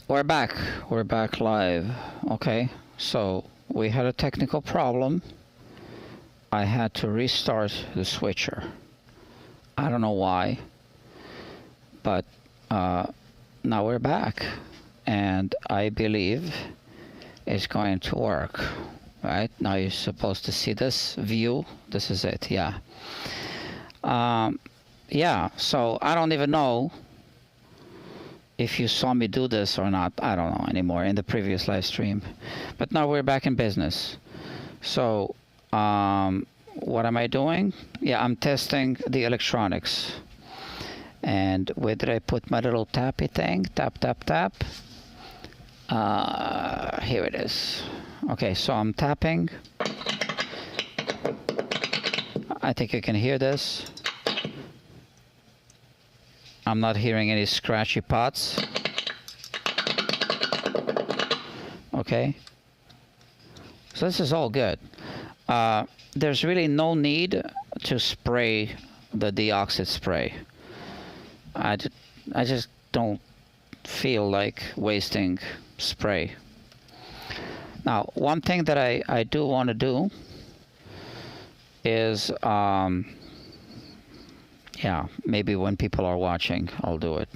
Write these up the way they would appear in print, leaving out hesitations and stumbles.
We're back. We're back live. Okay, so we had a technical problem. I had to restart the switcher. I don't know why, but now we're back, and I believe it's going to work. Right now, you're supposed to see this view. This is it. Yeah. Yeah. So I don't even know if you saw me do this or not. I don't know anymore in the previous live stream, but now we're back in business. So what am I doing? Yeah, I'm testing the electronics. And where did I put my little tappy thing? Tap, tap, tap. Here it is. Okay, so I'm tapping. I think you can hear this. I'm not hearing any scratchy pots. Okay. So this is all good. There's really no need to spray the deoxit spray. I just don't feel like wasting spray. Now, one thing that I do want to do is, yeah, maybe when people are watching, I'll do it.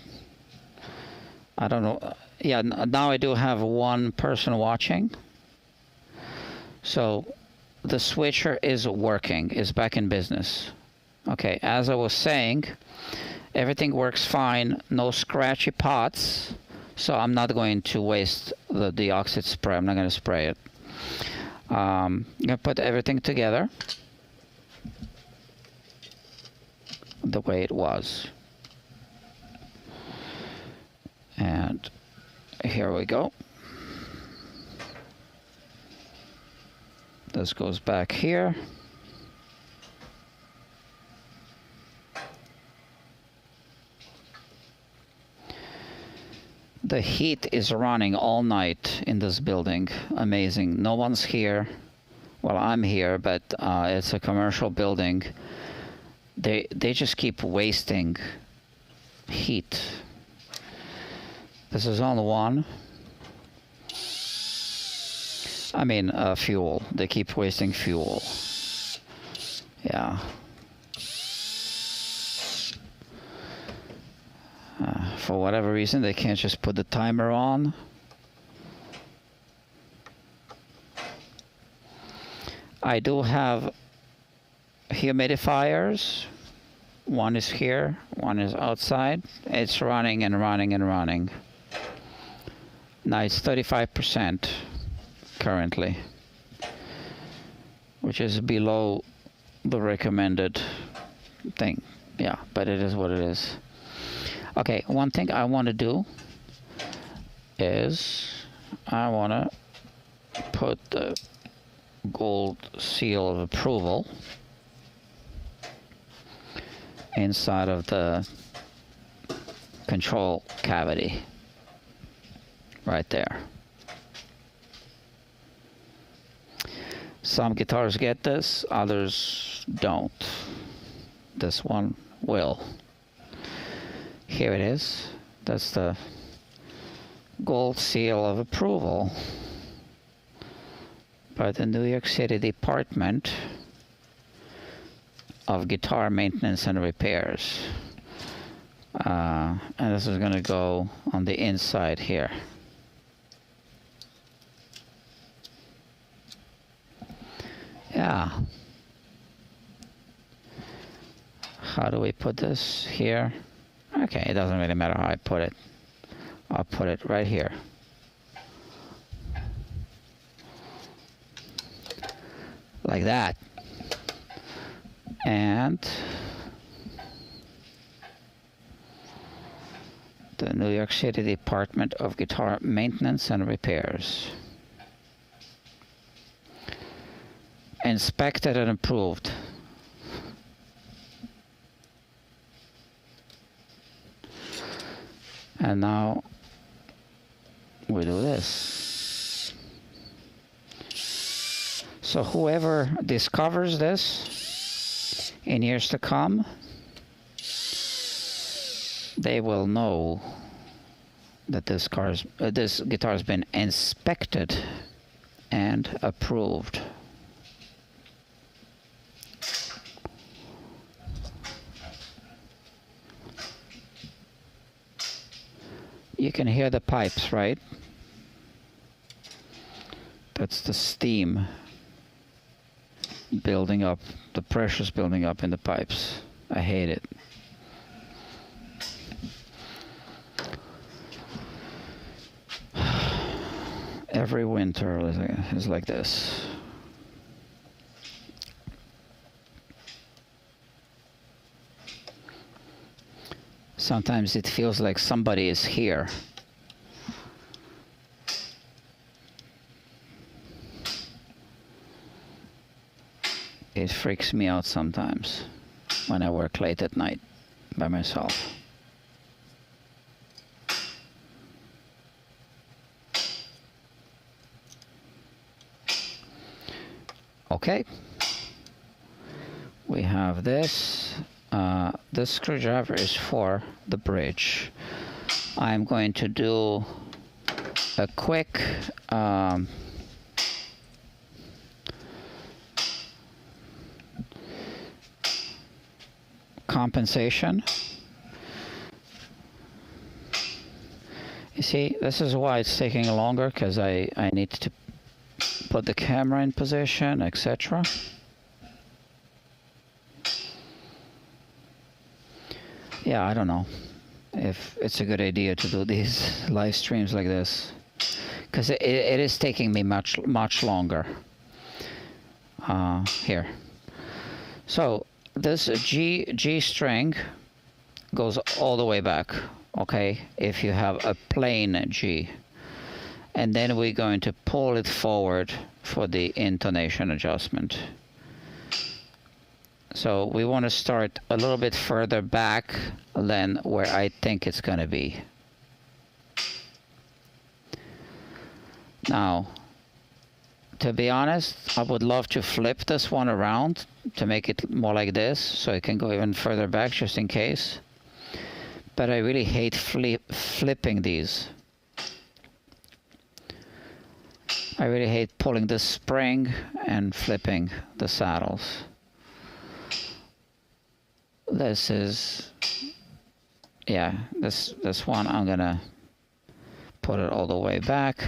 I don't know. Yeah, now I do have one person watching. So the switcher is working, is back in business. Okay, as I was saying, everything works fine, no scratchy pots, so I'm not going to waste the deoxit spray. I'm not going to spray it. I'm going to put everything together the way it was. And here we go. This goes back here. The heat is running all night in this building. Amazing. No one's here. Well, I'm here, but it's a commercial building. They just keep wasting heat. This is on one. I mean, fuel. They keep wasting fuel. Yeah. For whatever reason, they can't just put the timer on. I do have humidifiers. One is here, one is outside. It's running and running and running. Now it's 35% currently, which is below the recommended thing. Yeah, but it is what it is. Okay, one thing I want to do is I want to put the gold seal of approval inside of the control cavity right there. Some guitars get this, others don't. This one will. Here it is. That's the gold seal of approval by the New York City Department of Guitar Maintenance and Repairs. And this is going to go on the inside here. Yeah. How do we put this here? Okay, it doesn't really matter how I put it. I'll put it right here. Like that. And the New York City Department of Guitar Maintenance and Repairs. Inspected and approved. And now we do this. So whoever discovers this in years to come, they will know that this guitar has been inspected and approved. You can hear the pipes, right? That's the steam building up, the pressure's building up in the pipes. I hate it. Every winter is like this. Sometimes it feels like somebody is here. It freaks me out sometimes when I work late at night by myself. Okay, we have this. This screwdriver is for the bridge. I'm going to do a quick compensation. You see, this is why it's taking longer, because I need to put the camera in position, etc. Yeah, I don't know if it's a good idea to do these live streams like this, because it is taking me much longer. Here. So this G string goes all the way back, okay, if you have a plain G. And then we're going to pull it forward for the intonation adjustment. So we want to start a little bit further back than where I think it's going to be. Now, to be honest, I would love to flip this one around to make it more like this, so it can go even further back just in case. But I really hate flipping these. I really hate pulling the spring and flipping the saddles. This is, yeah, this one I'm gonna put it all the way back.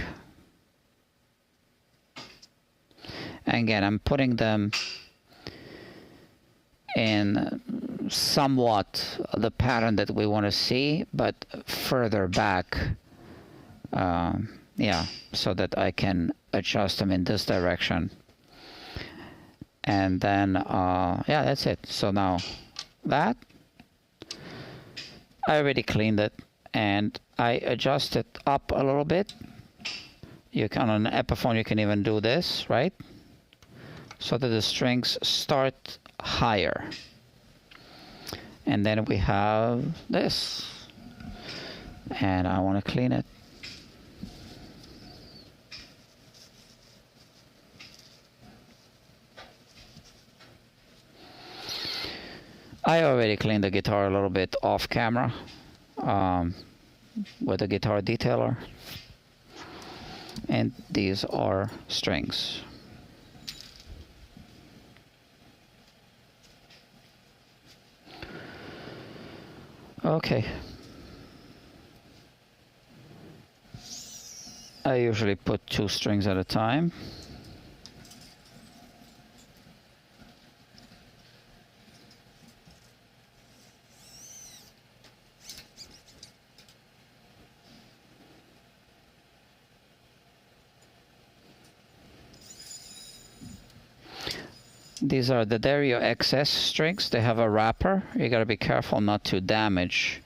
And again, I'm putting them in somewhat the pattern that we want to see, but further back. Yeah, so that I can adjust them in this direction. And then, yeah, that's it. So now that, I already cleaned it and I adjust it up a little bit. You can, on an Epiphone, you can even do this, right? So that the strings start higher. And then we have this. And I want to clean it. I already cleaned the guitar a little bit off camera with a guitar detailer, and these are strings. Okay. I usually put 2 strings at a time. These are the Dario XS strings. They have a wrapper. You gotta be careful not to damage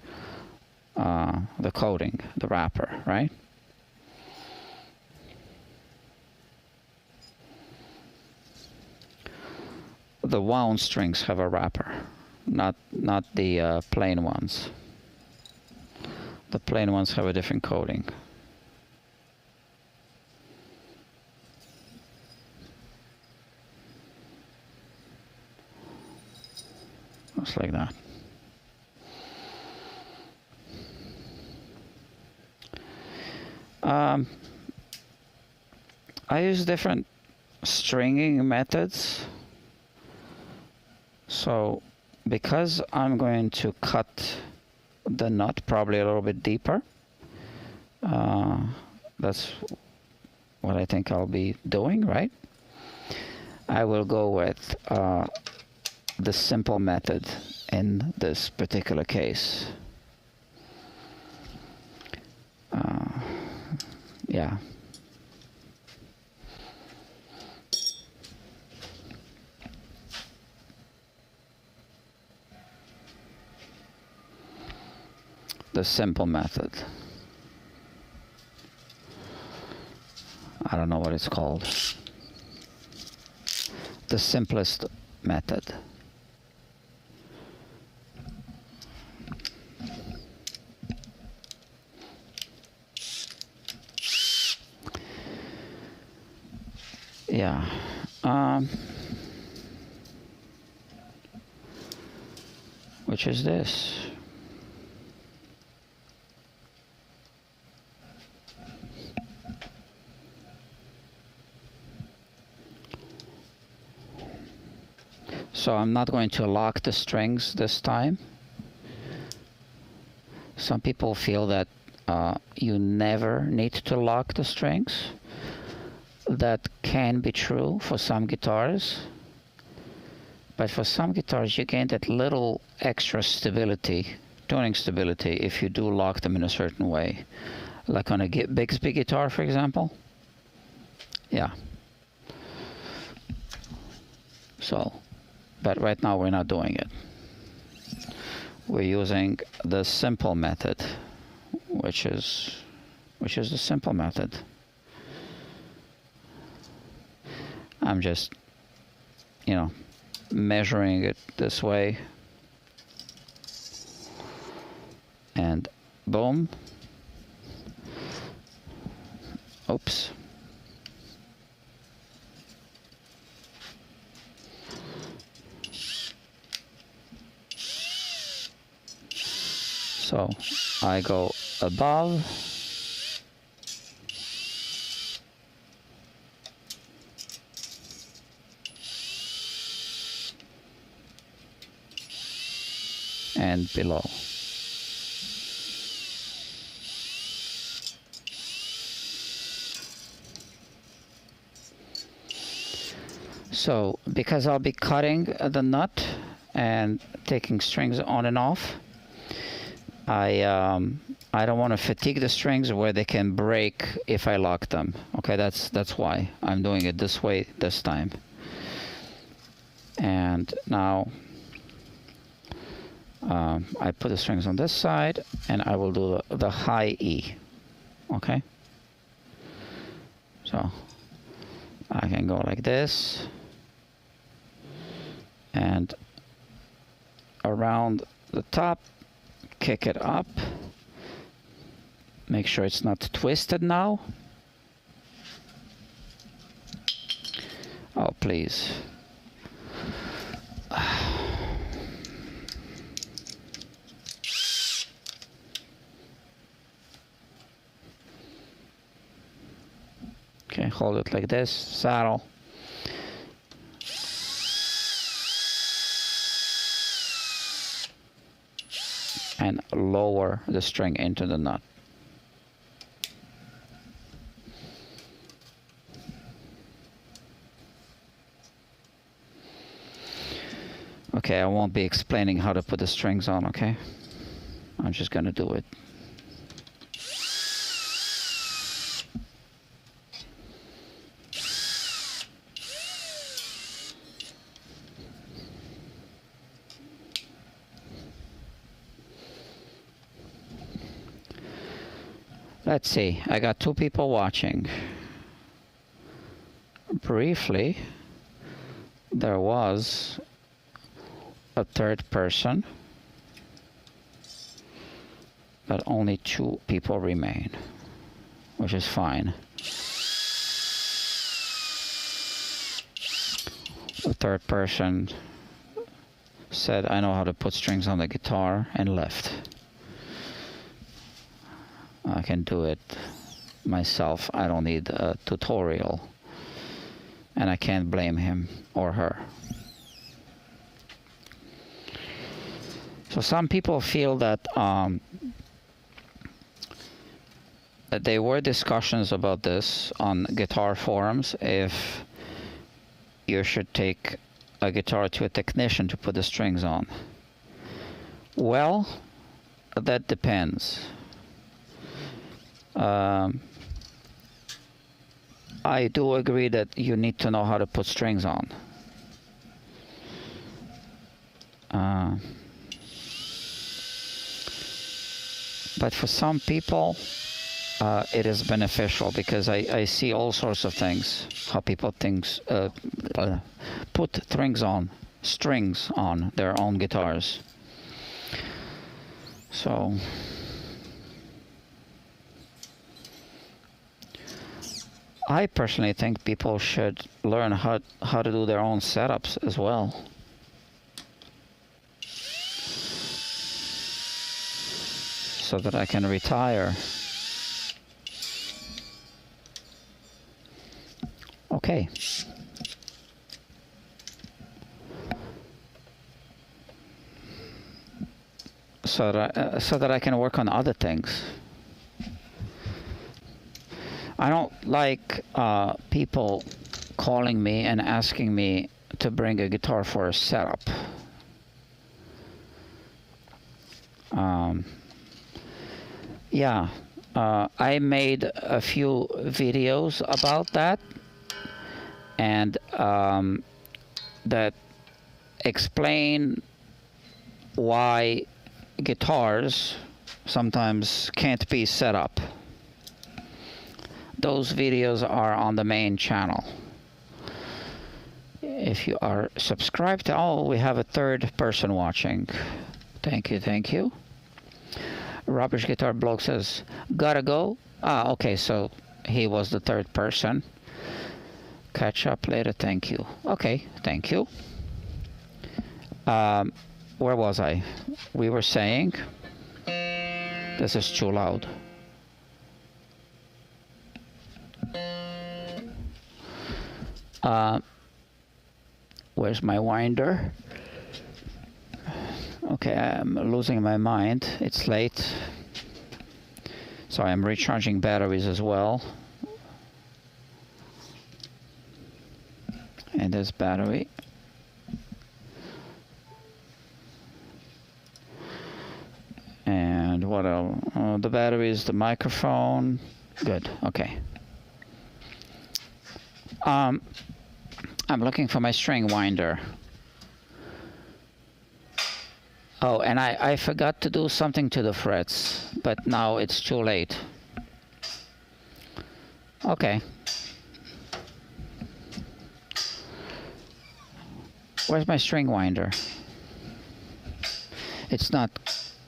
the coating, the wrapper, right? The wound strings have a wrapper, not the plain ones. The plain ones have a different coating. Just like that. I use different stringing methods. So because I'm going to cut the nut probably a little bit deeper, that's what I think I'll be doing, right? I will go with the simple method in this particular case. Yeah. The simple method. I don't know what it's called. The simplest method. Yeah. Which is this? So I'm not going to lock the strings this time. Some people feel that you never need to lock the strings. That can be true for some guitars, but for some guitars you gain that little extra stability, tuning stability, if you do lock them in a certain way. Like on a Bixby guitar, for example. Yeah. So, but right now we're not doing it. We're using the simple method, which is the simple method. I'm just, measuring it this way, and boom. Oops. So I go above, and below. So because I'll be cutting the nut and taking strings on and off, I don't want to fatigue the strings where they can break if I lock them. Okay, that's why I'm doing it this way this time. And now I put the strings on this side, and I will do the high E. Okay, so I can go like this and around the top, kick it up, make sure it's not twisted now. Oh, please. Okay, hold it like this, saddle. And lower the string into the nut. Okay, I won't be explaining how to put the strings on, okay? I'm just gonna do it. Let's see, I got 2 people watching. Briefly, there was a 3rd person, but only 2 people remain, which is fine. The 3rd person said, I know how to put strings on the guitar, and left. I can do it myself. I don't need a tutorial, and I can't blame him or her. So some people feel that there were discussions about this on guitar forums, if you should take a guitar to a technician to put the strings on. Well, that depends. I do agree that you need to know how to put strings on. But for some people, it is beneficial, because I see all sorts of things, how people put strings on their own guitars. So I personally think people should learn how to do their own setups as well. So that I can retire. Okay. So that I can work on other things. I don't like people calling me and asking me to bring a guitar for a setup. Yeah, I made a few videos about that, and that explain why guitars sometimes can't be set up. Those videos are on the main channel. If you are subscribed, oh, we have a third person watching. Thank you, thank you. Rubbish Guitar Blog says, gotta go. Ah, okay, so he was the third person. Catch up later, thank you. Okay, thank you. Where was I? We were saying, this is too loud. Where's my winder? Okay, I'm losing my mind. It's late. So I'm recharging batteries as well. And this battery. And what else? The battery is the microphone. Good, okay. I'm looking for my string winder. Oh, and I forgot to do something to the frets, but now it's too late. Okay. Where's my string winder? It's not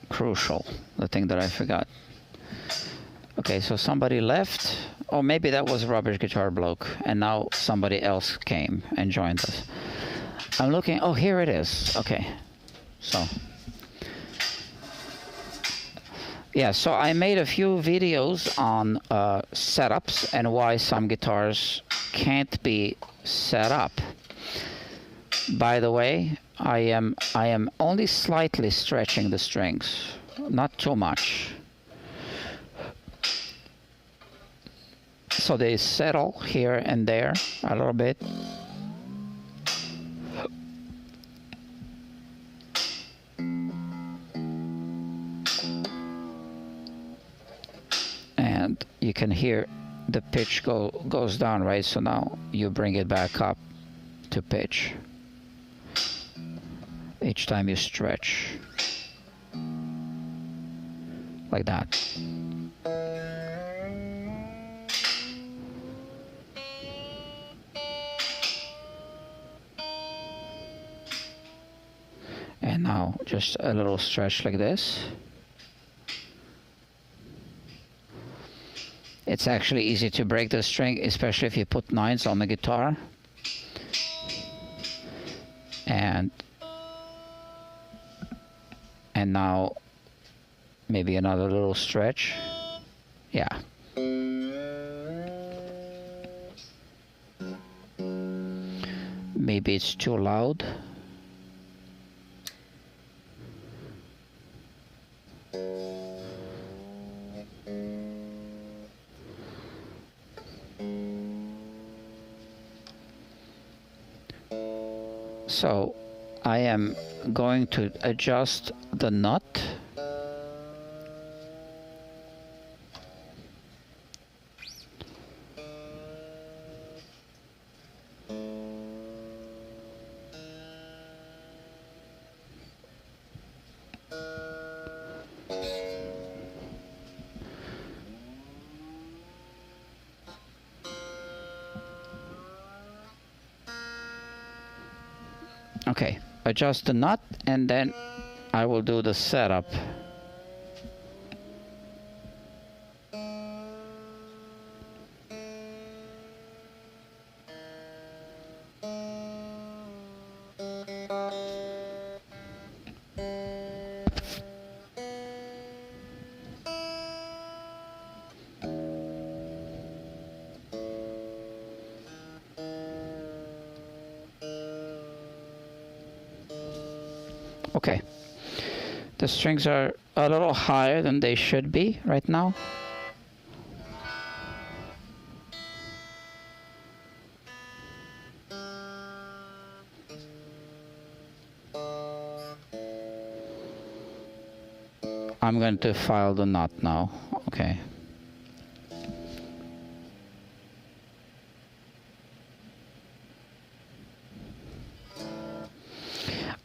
crucial, the thing that I forgot. Okay, so somebody left. Or maybe that was Rubbish Guitar Bloke, and now somebody else came and joined us. I'm looking. Oh, here it is. Okay. So. Yeah, so I made a few videos on setups and why some guitars can't be set up. By the way, I am only slightly stretching the strings, not too much. So they settle here and there a little bit. And you can hear the pitch goes down, right? So now you bring it back up to pitch each time you stretch, like that. And now just a little stretch like this. It's actually easy to break the string, especially if you put nines on the guitar. And now maybe another little stretch. Yeah. Maybe it's too loud. So I am going to adjust the nut. Okay, adjust the nut and then I will do the setup. Okay, the strings are a little higher than they should be right now. I'm going to file the knot now. Okay.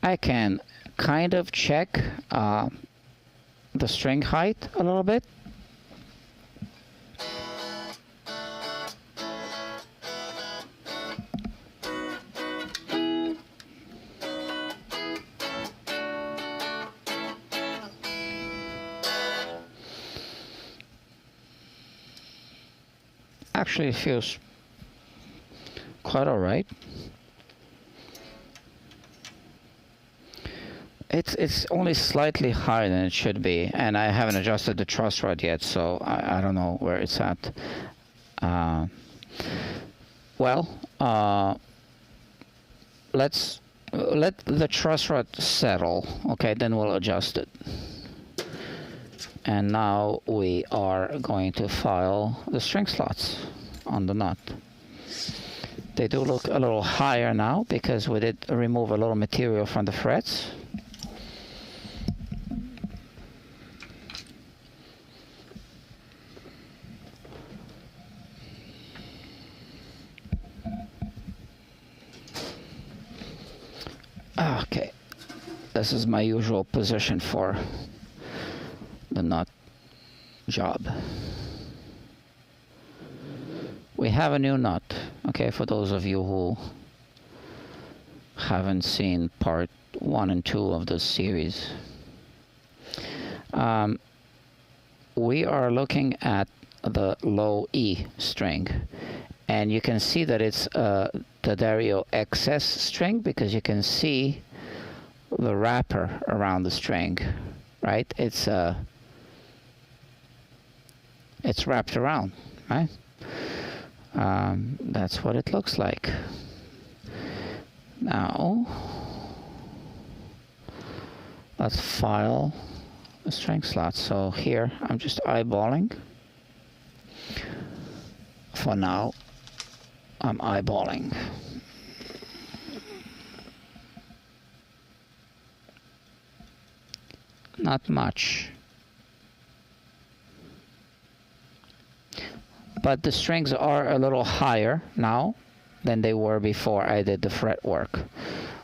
I can kind of check the string height a little bit. Actually, it feels quite all right. It's only slightly higher than it should be, and I haven't adjusted the truss rod yet, so I don't know where it's at. Let's let the truss rod settle. Okay, then we'll adjust it. And now we are going to file the string slots on the nut. They do look a little higher now because we did remove a little material from the frets. Okay, this is my usual position for the nut job. We have a new nut, okay, for those of you who haven't seen part 1 and 2 of this series. We are looking at the low E string, and you can see that it's the Dario XS string because you can see the wrapper around the string, right? It's wrapped around, right? That's what it looks like. Now, let's file the string slot. So here, I'm just eyeballing. For now, I'm eyeballing. Not much. But the strings are a little higher now than they were before I did the fret work,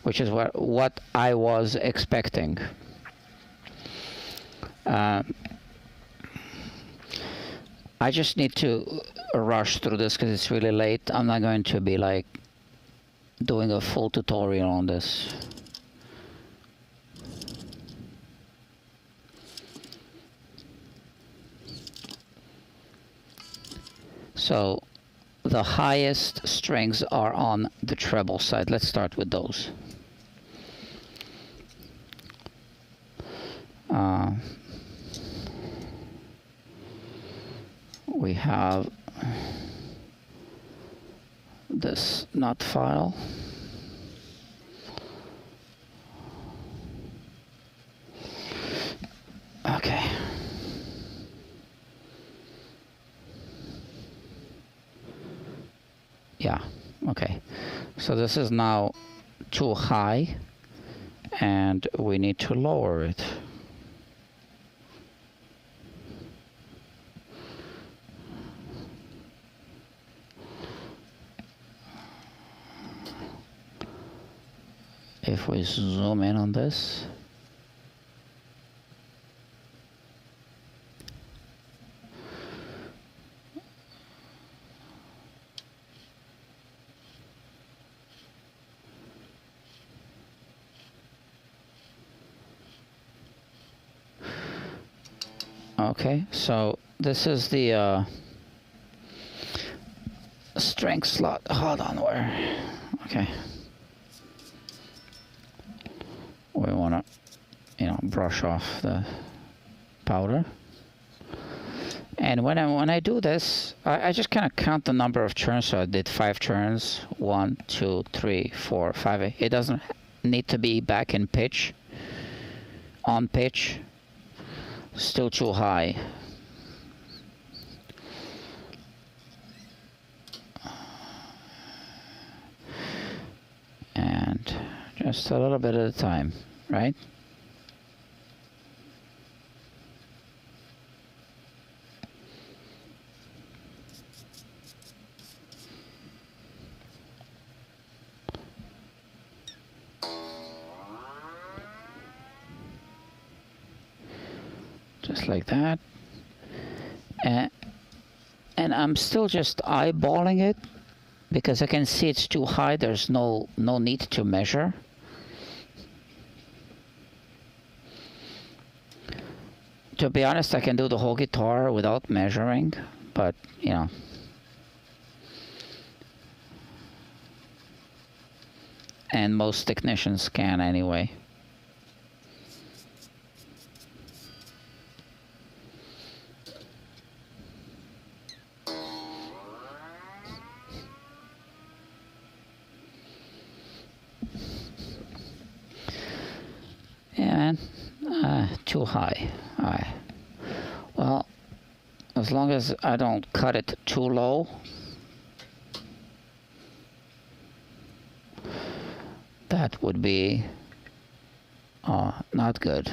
which is what I was expecting. I just need to rush through this because it's really late. I'm not going to be like doing a full tutorial on this. So the highest strings are on the treble side. Let's start with those. We have this nut file. Okay. Yeah, okay. So this is now too high, and we need to lower it. If we zoom in on this, okay, so this is the strength slot. Hold on, where? Okay. We want to, brush off the powder. And when I do this, I just kind of count the number of turns. So I did 5 turns. 1, 2, 3, 4, 5. It doesn't need to be back in pitch. On pitch. Still too high. And just a little bit at a time, right? Just like that. And I'm still just eyeballing it because I can see it's too high. There's no need to measure. To be honest, I can do the whole guitar without measuring, but and most technicians can anyway. And too high. Alright. Well, as long as I don't cut it too low, that would be not good.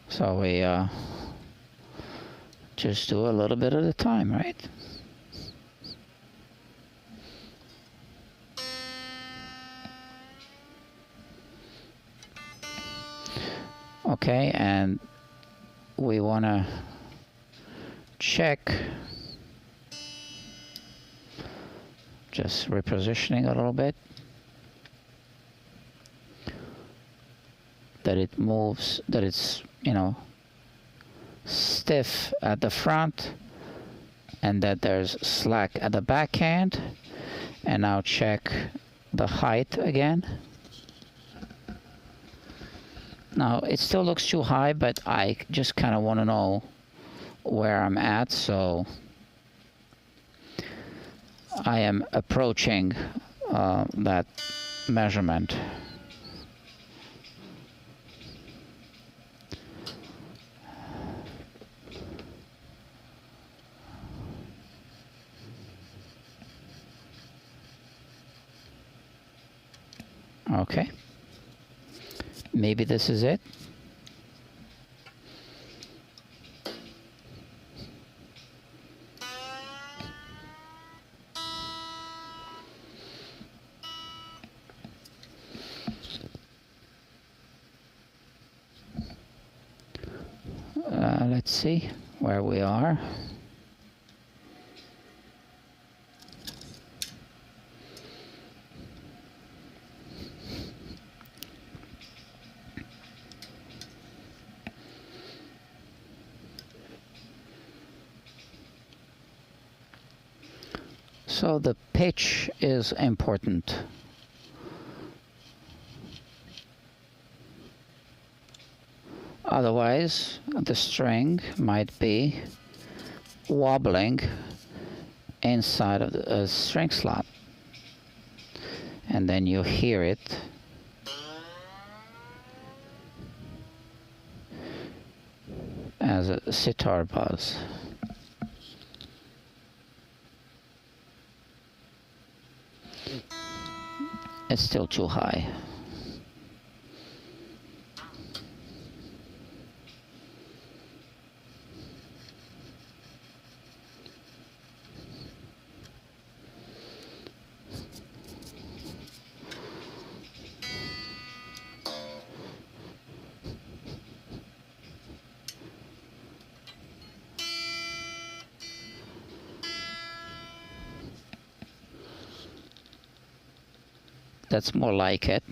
So we just do a little bit at a time, right? Okay, and we want to check, just repositioning a little bit, that it moves, that it's stiff at the front, and that there's slack at the backhand. And now check the height again. Now it still looks too high, but I just kind of want to know where I'm at, so I am approaching that measurement. Okay, maybe this is it. Let's see where we are. So the pitch is important. Otherwise, the string might be wobbling inside of the string slot, and then you hear it as a sitar buzz. It's still too high. That's more like it.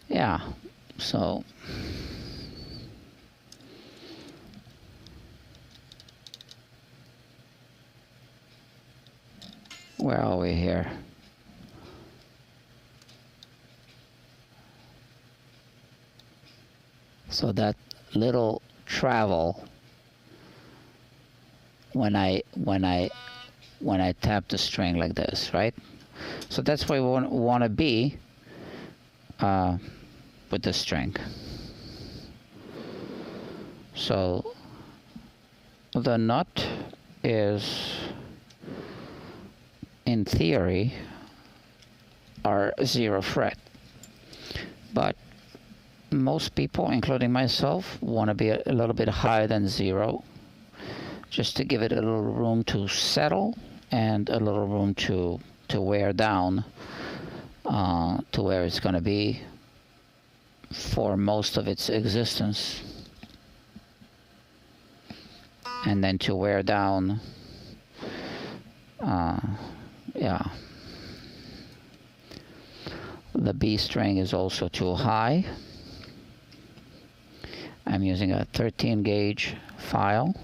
Yeah, so where are we here? So that little travel when I tap the string like this, right? So that's where we want to be with the string. So the nut is, in theory, our 0 fret, but most people, including myself, want to be a little bit higher than 0, just to give it a little room to settle and a little room to wear down to where it's going to be for most of its existence, and then to wear down. Yeah, the B string is also too high. I'm using a 13 gauge file.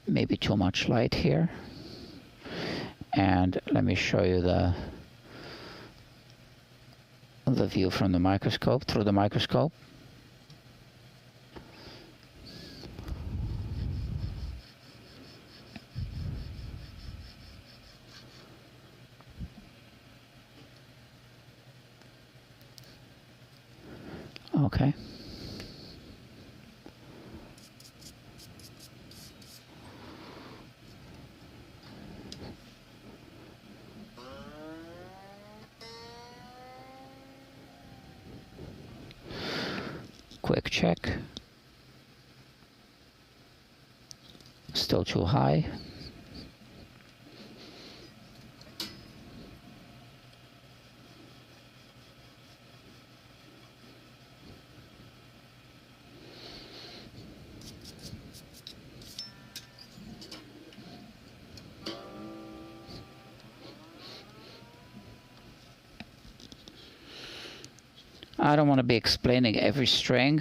Maybe too much light here. And let me show you the view from the microscope, through the microscope. Okay. Quick check. Still too high. I don't want to be explaining every string.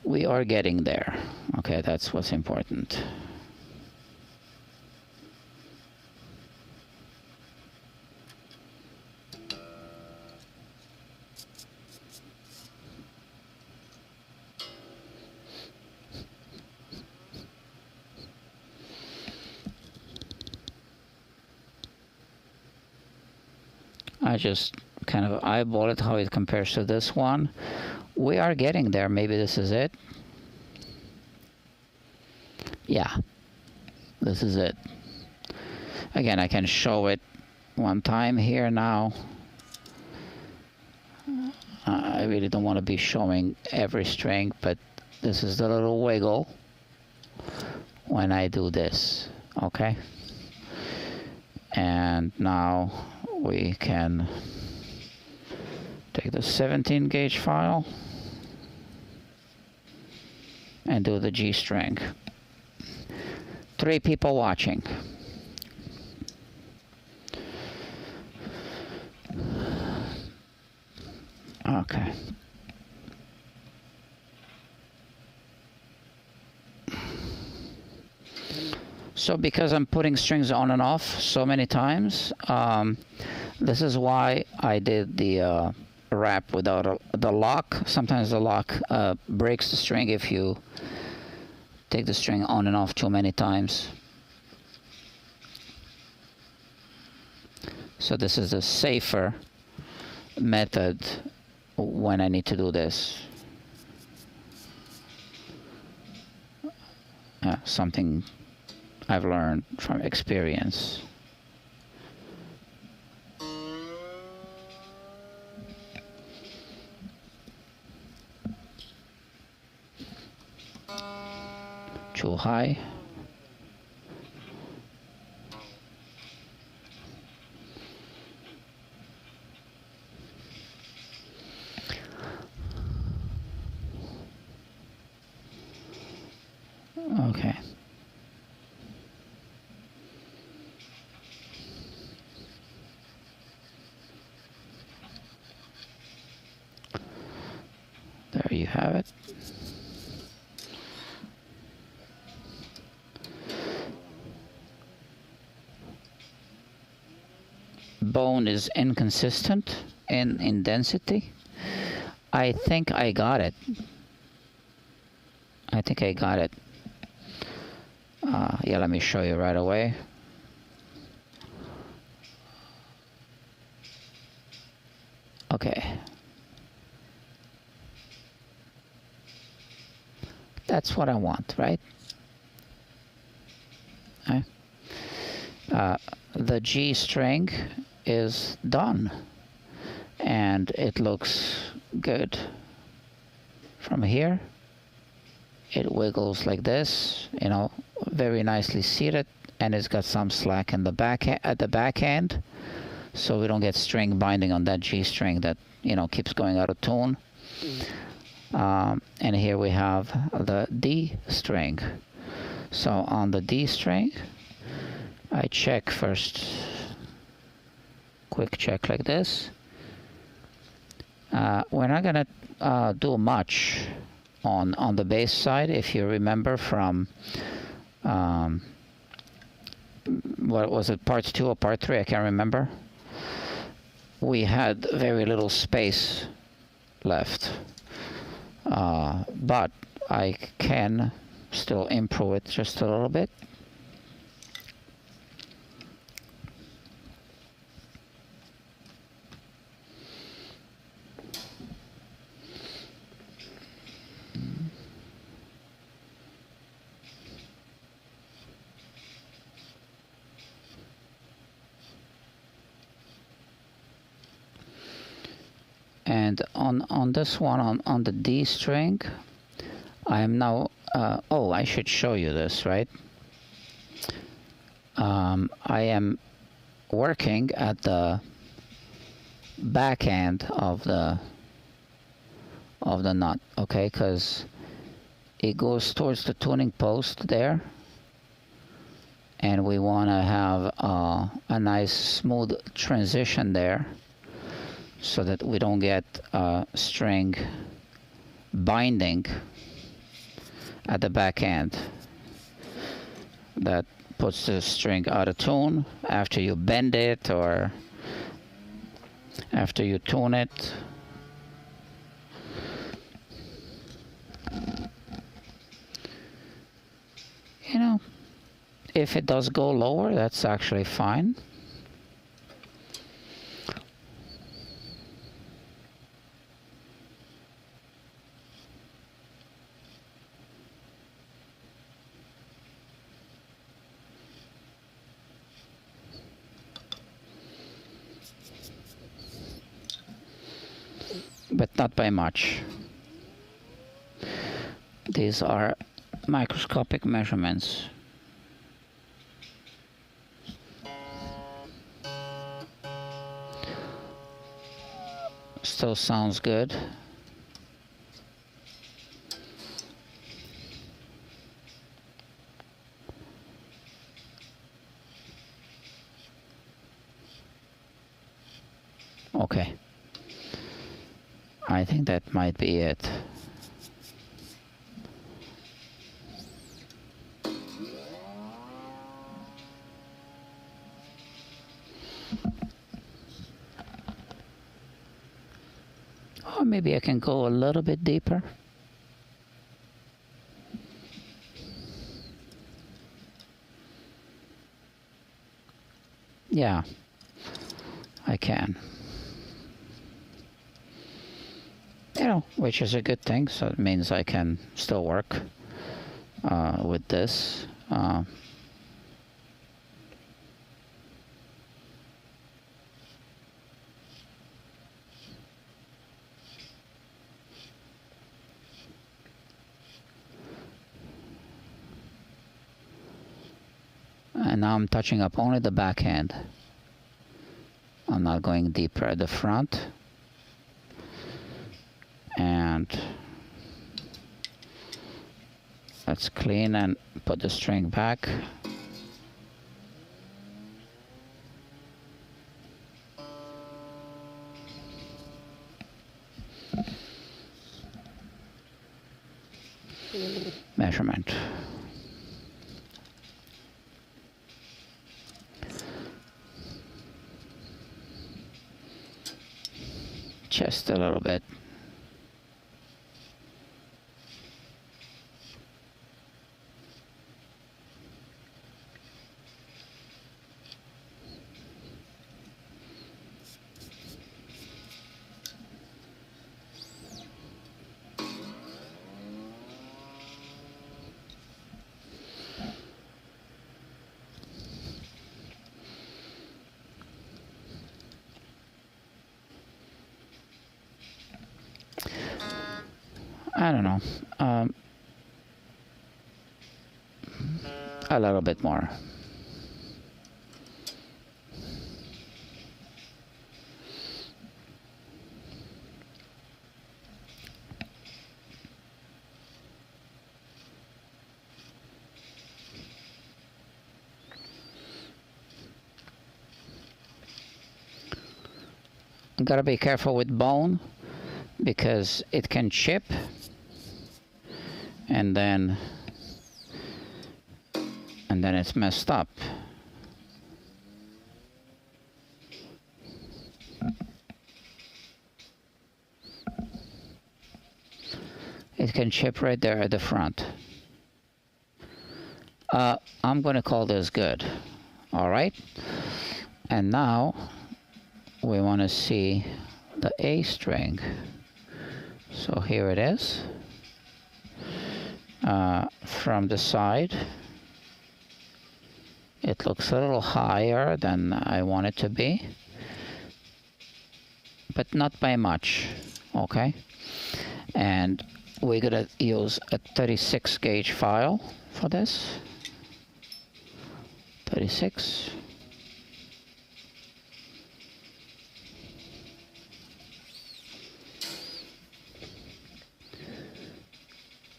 We are getting there. Okay, that's what's important. I just kind of eyeball it, how it compares to this one. We are getting there. Maybe this is it. Yeah, this is it. Again, I can show it one time here now. I really don't want to be showing every string, but this is the little wiggle when I do this, okay? And now we can take the 17 gauge file and do the G string. 3 people watching. Okay. So because I'm putting strings on and off so many times, this is why I did the wrap without the lock. Sometimes the lock breaks the string if you take the string on and off too many times. So this is a safer method when I need to do this. Something I've learned from experience. Too high. Okay. There you have it. Bone is inconsistent in density. I think I got it. Yeah, let me show you right away. Okay. That's what I want, right? Okay. The G string is done, and it looks good. From here, it wiggles like this, you know, very nicely seated, and it's got some slack in the back at the back end, so we don't get string binding on that G string that, you know, keeps going out of tune. And here we have the D string. So on the D string, I check first, quick check like this. We're not gonna do much on the bass side. If you remember from what was it, part 2 or part 3, I can't remember, we had very little space left, but I can still improve it just a little bit. And on this one, on the D string, I am now, oh, I should show you this, right? I am working at the back end of the nut, okay, because it goes towards the tuning post there, and we want to have a nice smooth transition there, so that we don't get string binding at the back end that puts the string out of tune after you bend it or after you tune it. You know, if it does go lower, that's actually fine. But not by much. These are microscopic measurements. Still sounds good. Okay. I think that might be it. Or maybe I can go a little bit deeper. Yeah, I can. You know, which is a good thing, so it means I can still work with this. And now I'm touching up only the backhand. I'm not going deeper at the front. And let's clean and put the string back. Measurement. Just a little bit. I don't know, a little bit more. Gotta be careful with bone because it can chip. And then it's messed up. It can chip right there at the front. I'm going to call this good. All right. And now we want to see the A string. So here it is. From the side, it looks a little higher than I want it to be, but not by much. Okay, and we're gonna use a 36 gauge file for this. 36.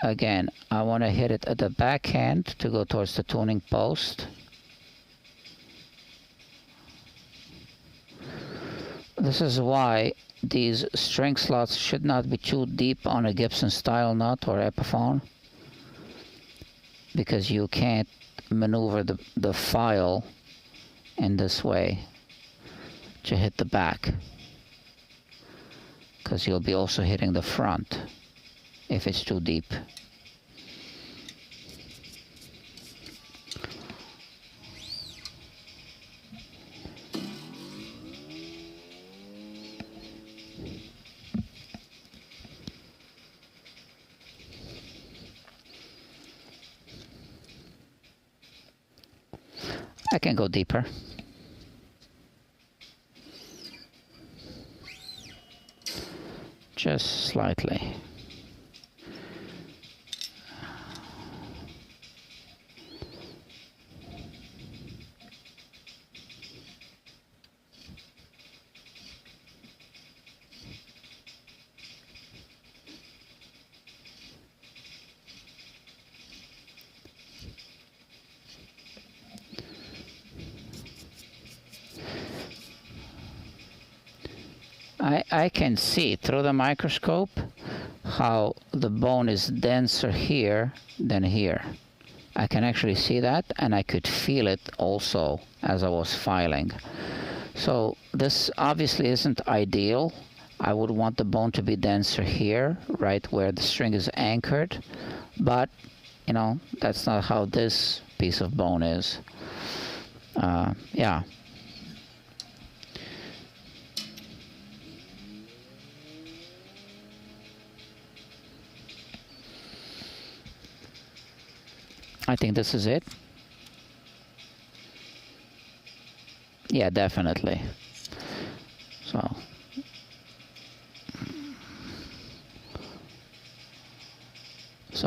Again, I want to hit it at the backhand to go towards the tuning post. This is why these string slots should not be too deep on a Gibson style nut or Epiphone, because you can't maneuver the file in this way to hit the back, because you'll be also hitting the front if it's too deep. I can go deeper. Just slightly. I can see through the microscope how the bone is denser here than here. I can actually see that, and I could feel it also as I was filing. So this obviously isn't ideal. I would want the bone to be denser here, right where the string is anchored, but you know, that's not how this piece of bone is. Yeah. I think this is it. Yeah, definitely. So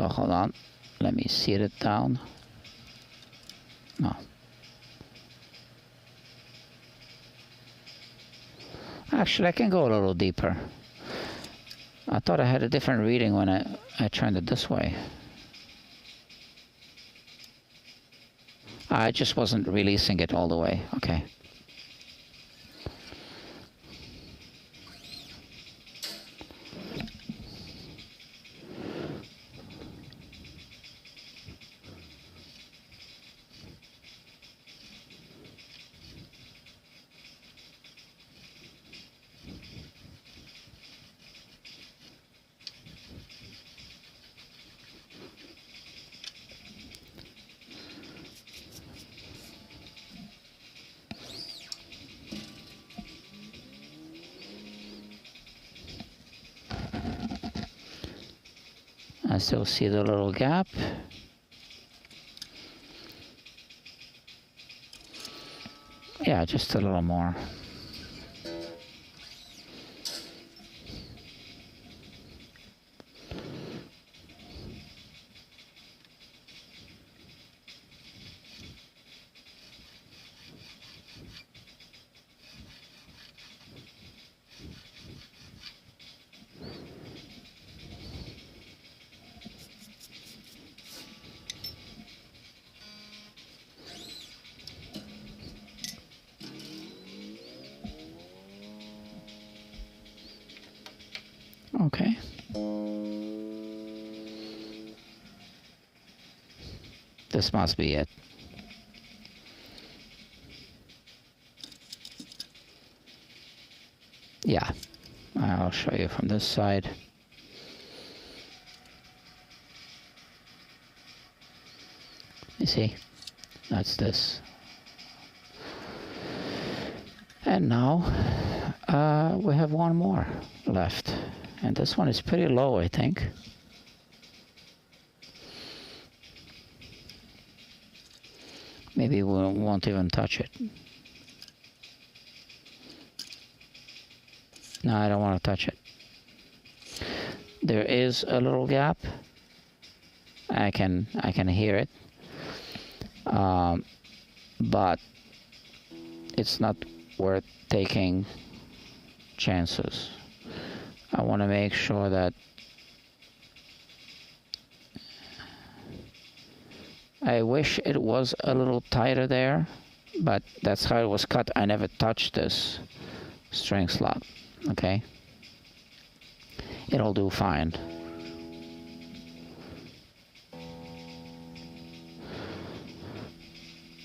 hold on, let me seat it down. No. Actually, I can go a little deeper. I thought I had a different reading when I turned it this way. I just wasn't releasing it all the way. Okay. I still see the little gap. Yeah, just a little more. Okay. This must be it. Yeah, I'll show you from this side. You see, that's this. And now we have one more left. And this one is pretty low, I think. Maybe we won't even touch it. No, I don't want to touch it. There is a little gap. I can hear it. But it's not worth taking chances. I want to make sure that I wish it was a little tighter there, but that's how it was cut. I never touched this string slot. Okay, it'll do fine.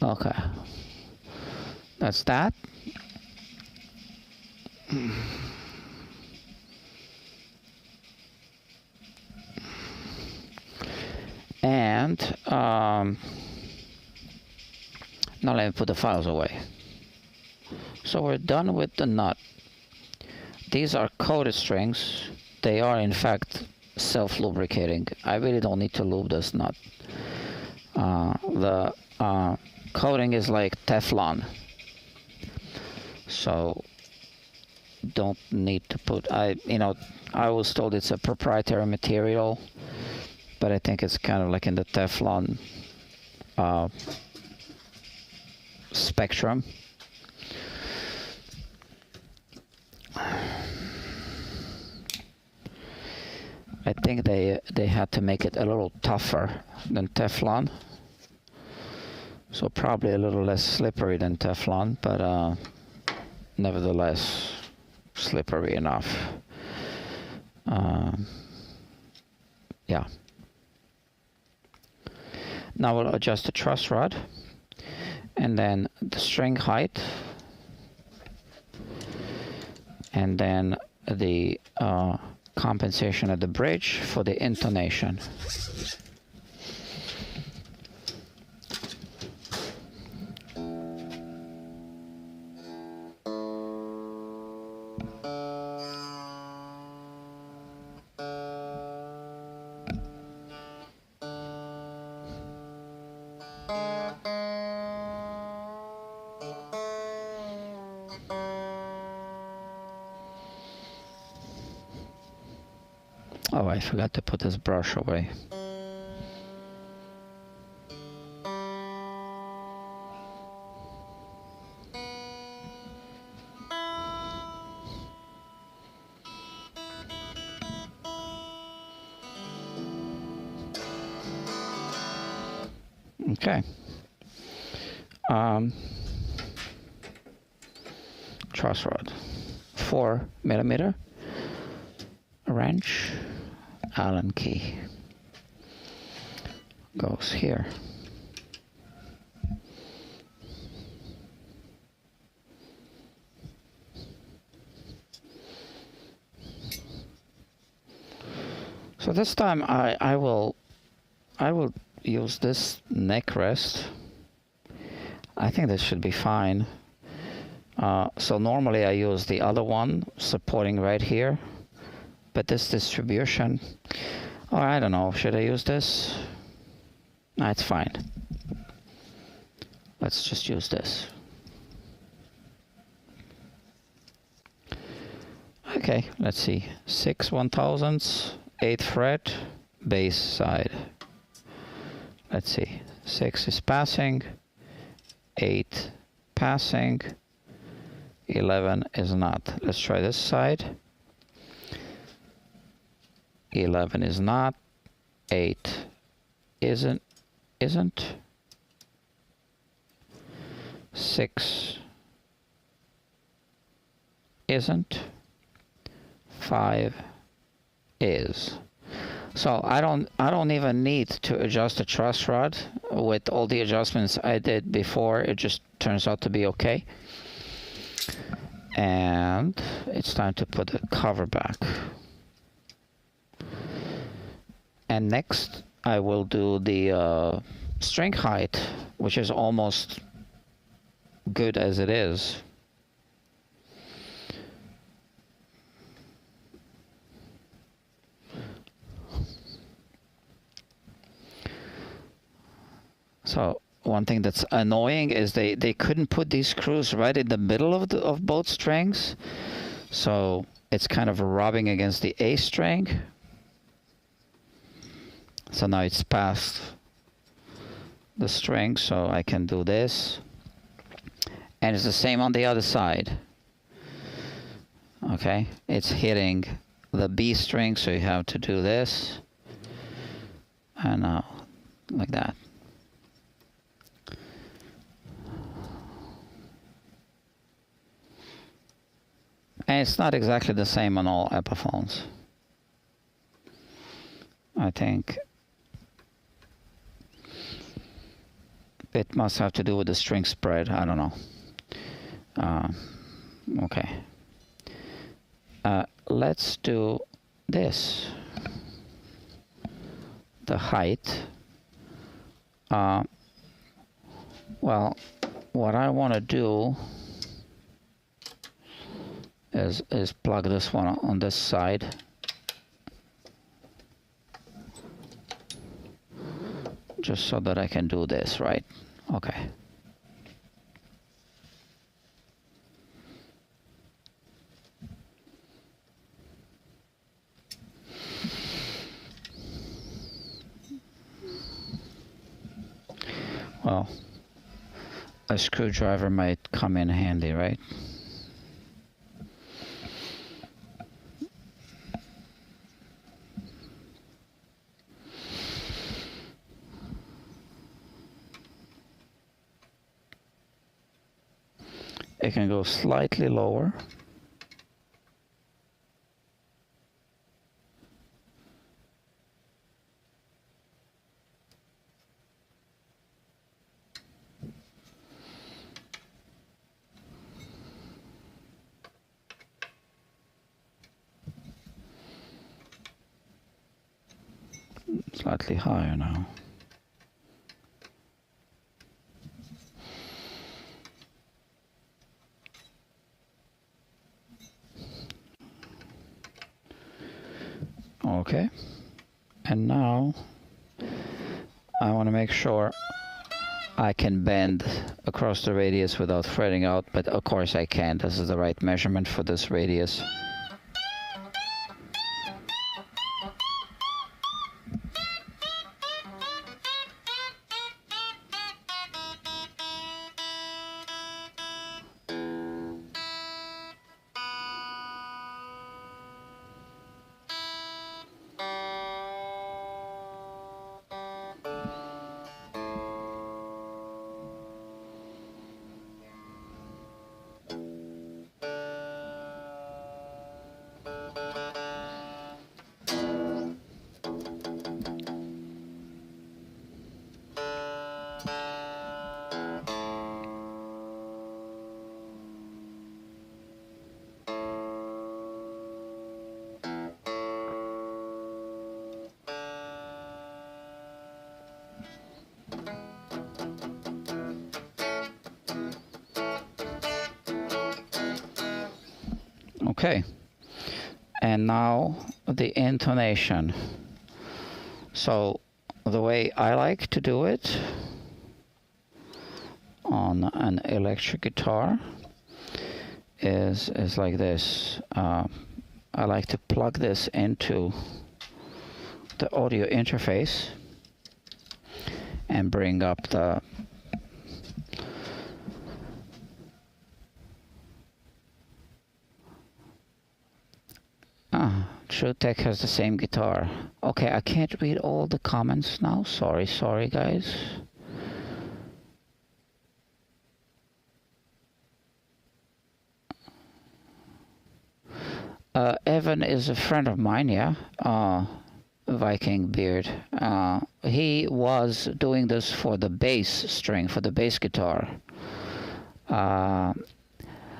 Okay, that's that. And now let me put the files away. So we're done with the nut. These are coated strings. They are in fact self-lubricating. I really don't need to lube this nut. The coating is like Teflon, so don't need to put. I was told it's a proprietary material, but I think it's kind of like in the Teflon spectrum. I think they had to make it a little tougher than Teflon, so probably a little less slippery than Teflon, but nevertheless slippery enough. Yeah. Now we'll adjust the truss rod, and then the string height, and then the compensation at the bridge for the intonation. Oh, I forgot to put this brush away. Okay. Truss rod, 4mm wrench, Allen key goes here. So this time I will use this neck rest. I think this should be fine. So normally I use the other one supporting right here, but this distribution, oh, I don't know, should I use this? No, it's fine. Let's just use this. Okay, let's see. 6 1/1000ths, 8th fret, bass side. Let's see. 6 is passing, 8 passing, 11 is not. Let's try this side. 11 is not, 8 isn't, 6 isn't, 5 is. So I don't even need to adjust the truss rod. With all the adjustments I did before, it just turns out to be okay. And it's time to put the cover back. And next I will do the string height, which is almost good as it is. So one thing that's annoying is they couldn't put these screws right in the middle of both strings, so it's kind of rubbing against the A string. So now it's past the string, so I can do this. And it's the same on the other side. Okay, it's hitting the B string, so you have to do this. And now, like that. And it's not exactly the same on all Epiphones. I think it must have to do with the string spread. I don't know. Okay. Let's do this. The height. Well, what I want to do is plug this one on this side. Just so that I can do this, right? Okay. Well, a screwdriver might come in handy, right? It can go slightly lower. slightly higher now. Okay, and now I want to make sure I can bend across the radius without fretting out, but of course I can't. This is the right measurement for this radius. Okay, and now the intonation. So the way I like to do it on an electric guitar is like this. I like to plug this into the audio interface and bring up the TrueTech has the same guitar. Okay, I can't read all the comments now. Sorry guys. Evan is a friend of mine, yeah. Viking Beard. He was doing this for the bass string, for the bass guitar.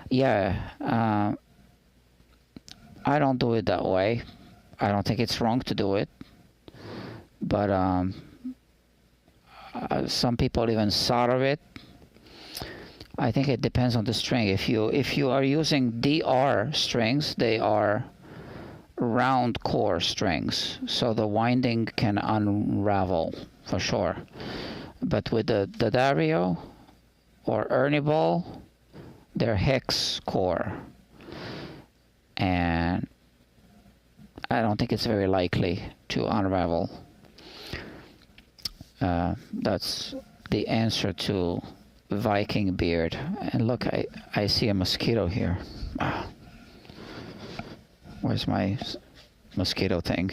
Yeah. I don't do it that way. I don't think it's wrong to do it. But some people even solder it. I think it depends on the string. If you are using DR strings, they are round core strings, so the winding can unravel for sure. But with the Dario or Ernie Ball, they're hex core, and I don't think it's very likely to unravel. That's the answer to Viking Beard. And look, I see a mosquito here. Where's my mosquito thing?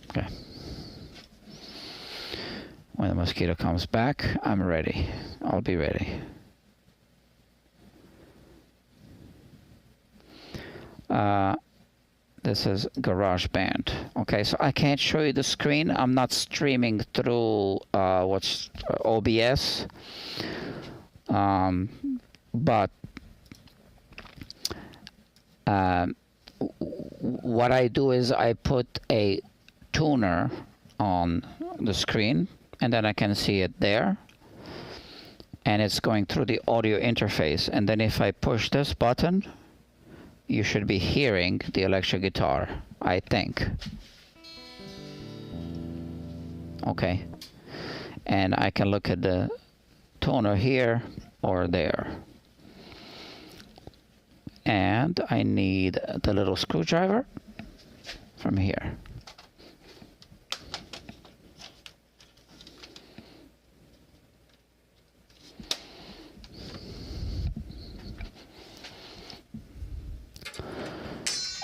Okay. When the mosquito comes back, I'm ready. I'll be ready. This is GarageBand. Okay, so I can't show you the screen. I'm not streaming through what's OBS. But what I do is I put a tuner on the screen, and then I can see it there, and it's going through the audio interface. And then if I push this button, you should be hearing the electric guitar, I think. Okay, and I can look at the toner here or there. And I need the little screwdriver from here.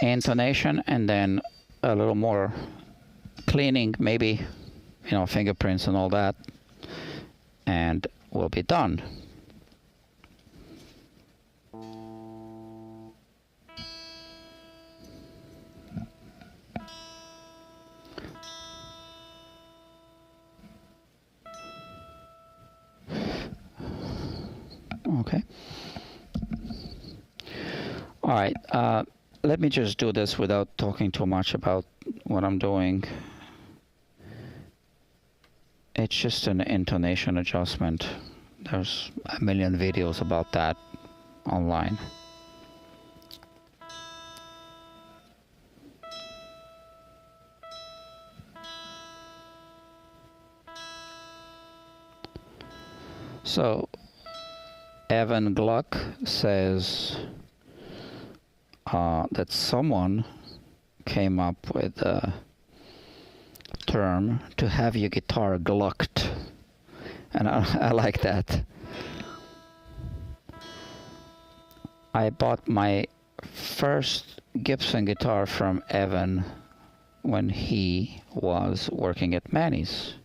Intonation, and then a little more cleaning, maybe, fingerprints and all that, and we'll be done. Okay. All right. let me just do this without talking too much about what I'm doing. It's just an intonation adjustment. There's a million videos about that online. So Evan Gluck says that someone came up with a term to have your guitar glucked, and I like that. I bought my first Gibson guitar from Evan when he was working at Manny's,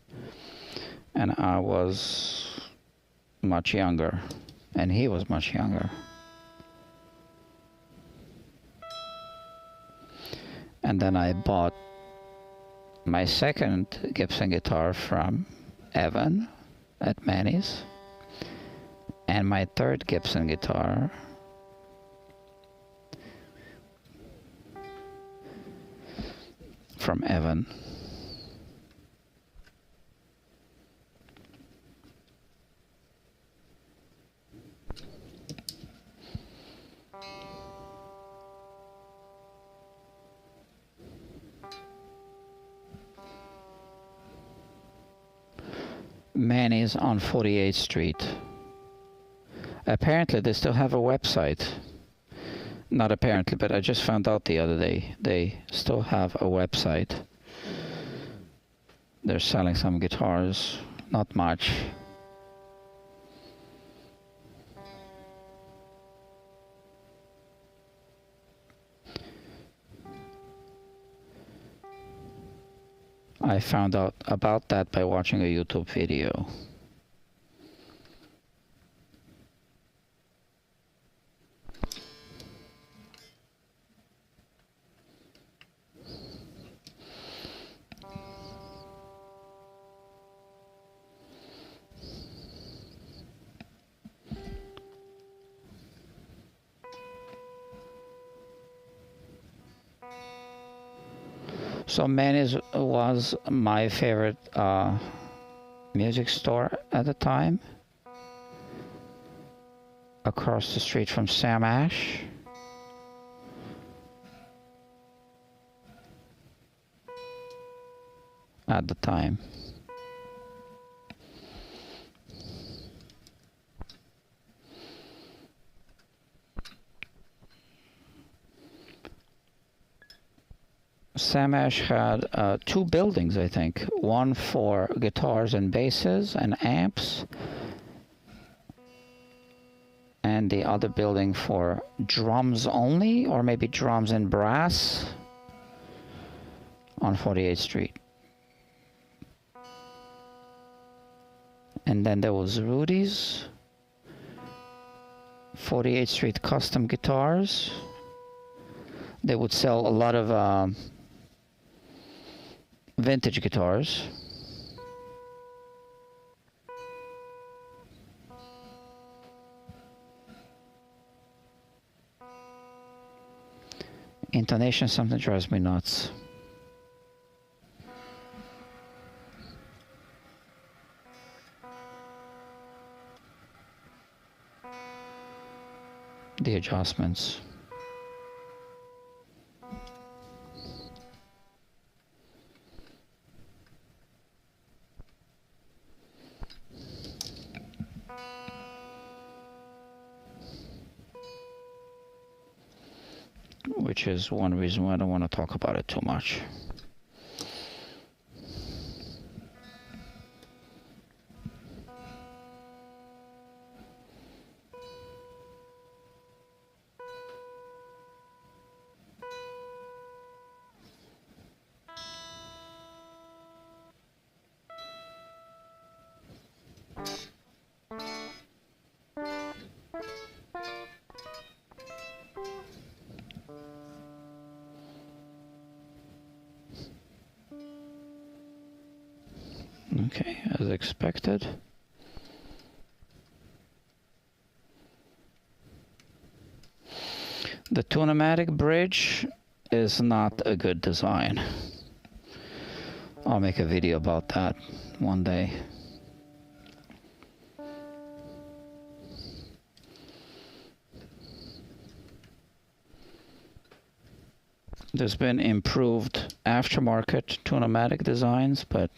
and I was much younger, and he was much younger. And then I bought my second Gibson guitar from Evan at Manny's, and my third Gibson guitar from Evan. Manny's on 48th Street. Apparently they still have a website. Not apparently, but I just found out the other day. They still have a website. They're selling some guitars. Not much. I found out about that by watching a YouTube video. So Manny's was my favorite music store at the time. Across the street from Sam Ash. At the time. Sam Ash had two buildings, I think. One for guitars and basses and amps, and the other building for drums only, or maybe drums and brass, on 48th Street. And then there was Rudy's, 48th Street Custom Guitars. They would sell a lot of vintage guitars. Intonation, something drives me nuts. The adjustments. Which is one reason why I don't want to talk about it too much. Okay, as expected. The Tunematic bridge is not a good design. I'll make a video about that one day. There's been improved aftermarket Tunematic designs, but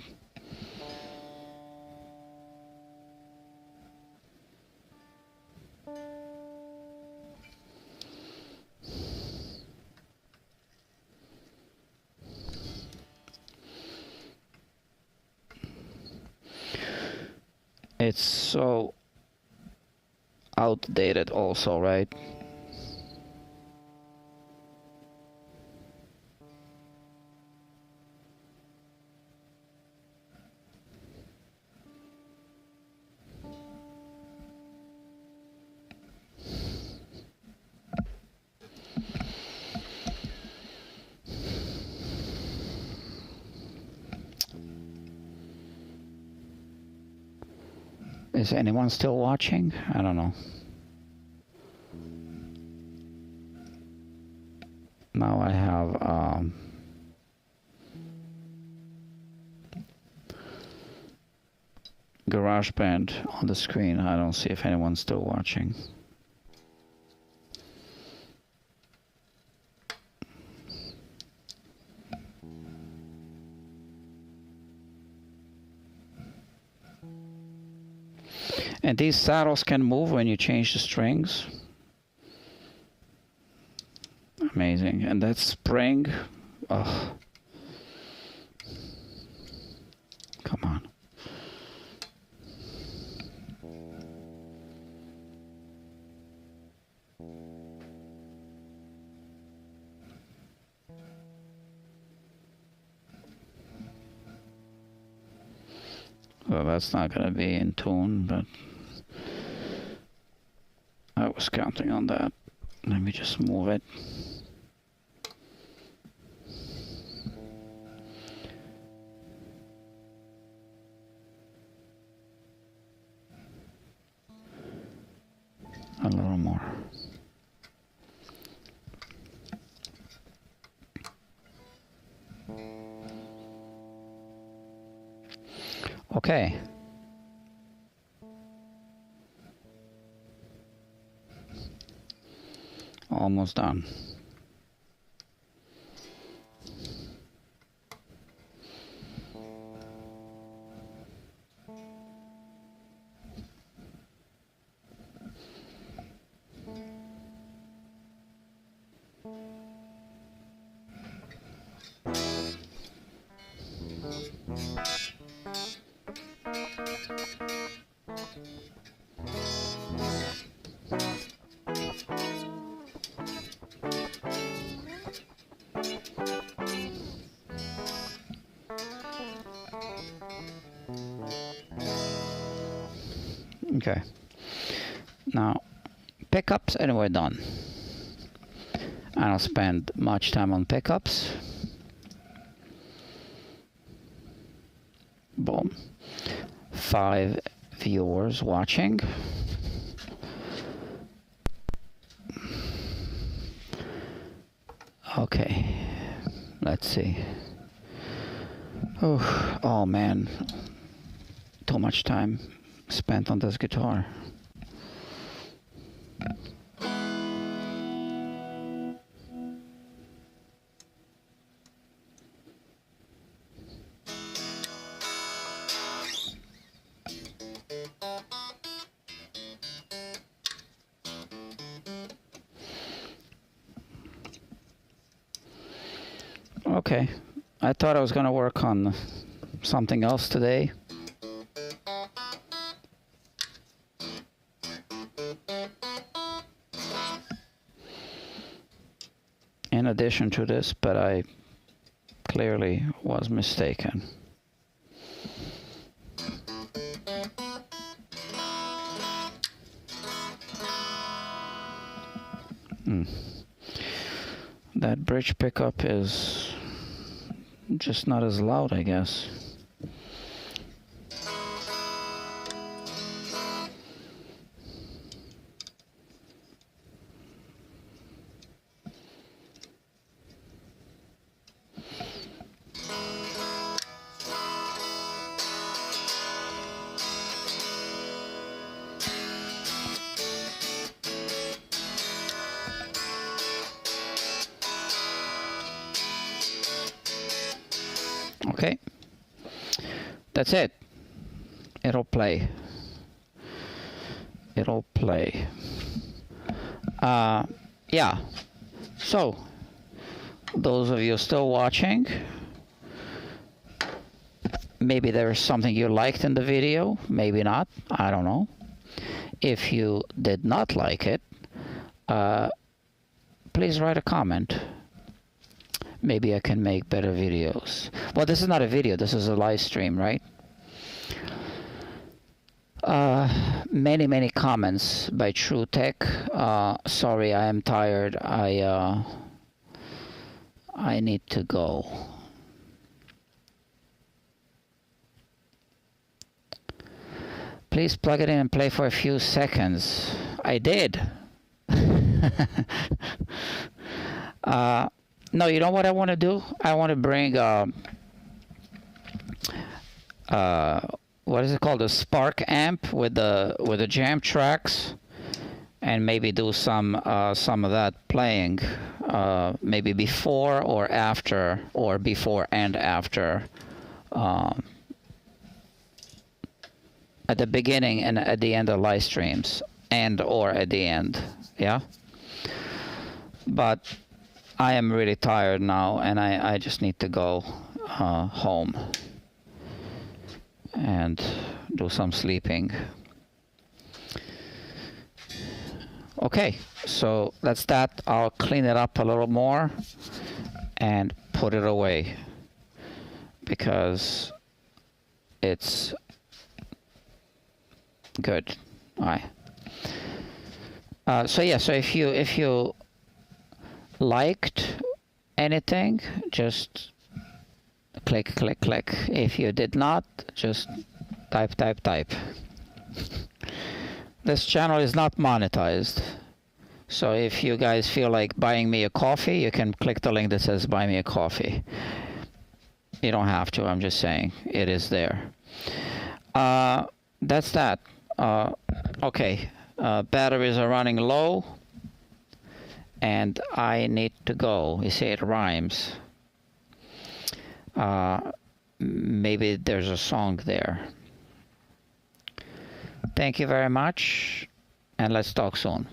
it's so outdated also, right? Is anyone still watching? I don't know. Now I have GarageBand on the screen. I don't see if anyone's still watching. And these saddles can move when you change the strings. Amazing. And that spring, oh, come on. Well, that's not going to be in tune, but I was counting on that. Let me just move it. A little more. Okay. Almost done. Okay. Now, pickups, and we're done. I don't spend much time on pickups. Boom. 5 viewers watching. Okay. Let's see. Oh man. Too much time spent on this guitar. Okay, I thought I was going to work on something else today. In addition to this, but I clearly was mistaken. That bridge pickup is just not as loud, I guess. Okay, that's it. It'll play. It'll play. Yeah. So, those of you still watching, maybe there's something you liked in the video, maybe not, I don't know. If you did not like it, please write a comment. Maybe I can make better videos. Well, this is not a video, this is a live stream, right? Many comments by True Tech. Sorry, I am tired. I need to go. Please plug it in and play for a few seconds. I did. No, you know what I want to do? I want to bring what is it called? A Spark amp with the jam tracks, and maybe do some of that playing, maybe before or after, or before and after, at the beginning and at the end of live streams, and or at the end, yeah. But I am really tired now, and I just need to go home and do some sleeping. Okay, so that's that. I'll clean it up a little more and put it away because it's good. All right. So yeah, so if you liked anything, just click. If you did not, just type. This channel is not monetized, so if you guys feel like buying me a coffee, you can click the link that says buy me a coffee. You don't have to, I'm just saying it is there. That's that. Okay, batteries are running low and I need to go. You see, it rhymes. Maybe there's a song there. Thank you very much, and let's talk soon.